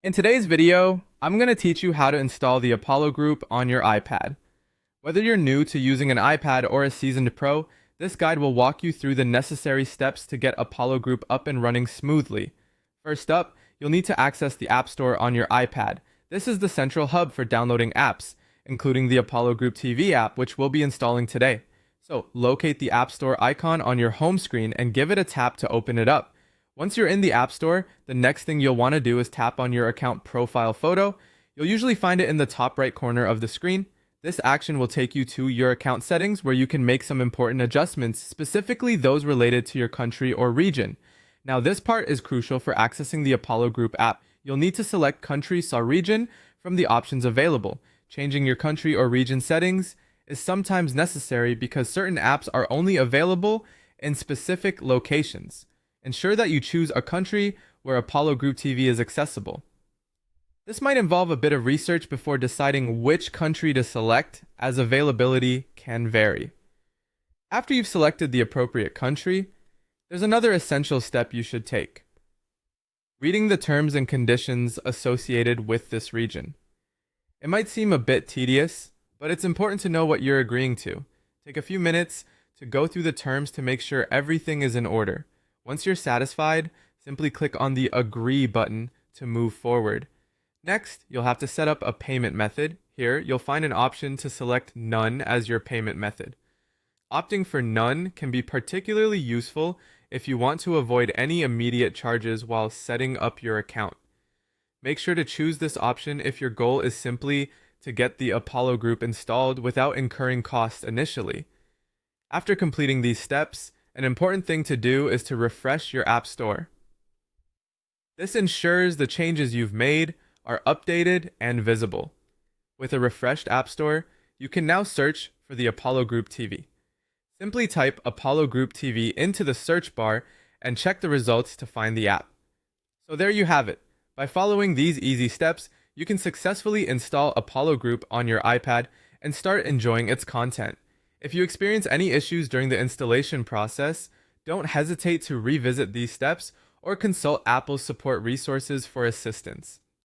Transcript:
In today's video, I'm going to teach you how to install the Apollo Group on your iPad. Whether you're new to using an iPad or a seasoned pro, this guide will walk you through the necessary steps to get Apollo Group up and running smoothly. First up, you'll need to access the App Store on your iPad. This is the central hub for downloading apps, including the Apollo Group TV app, which we'll be installing today. So, locate the App Store icon on your home screen and give it a tap to open it up. Once you're in the App Store, the next thing you'll want to do is tap on your account profile photo. You'll usually find it in the top right corner of the screen. This action will take you to your account settings where you can make some important adjustments, specifically those related to your country or region. Now, this part is crucial for accessing the Apollo Group app. You'll need to select country/region from the options available. Changing your country or region settings is sometimes necessary because certain apps are only available in specific locations. Ensure that you choose a country where Apollo Group TV is accessible. This might involve a bit of research before deciding which country to select, as availability can vary. After you've selected the appropriate country, there's another essential step you should take: reading the terms and conditions associated with this region. It might seem a bit tedious, but it's important to know what you're agreeing to. Take a few minutes to go through the terms to make sure everything is in order. Once you're satisfied, simply click on the Agree button to move forward. Next, you'll have to set up a payment method. Here, you'll find an option to select None as your payment method. Opting for None can be particularly useful if you want to avoid any immediate charges while setting up your account. Make sure to choose this option if your goal is simply to get the Apollo Group installed without incurring costs initially. After completing these steps, an important thing to do is to refresh your App Store. This ensures the changes you've made are updated and visible. With a refreshed App Store, you can now search for the Apollo Group TV. Simply type Apollo Group TV into the search bar and check the results to find the app. So there you have it. By following these easy steps, you can successfully install Apollo Group on your iPad and start enjoying its content. If you experience any issues during the installation process, don't hesitate to revisit these steps or consult Apple's support resources for assistance.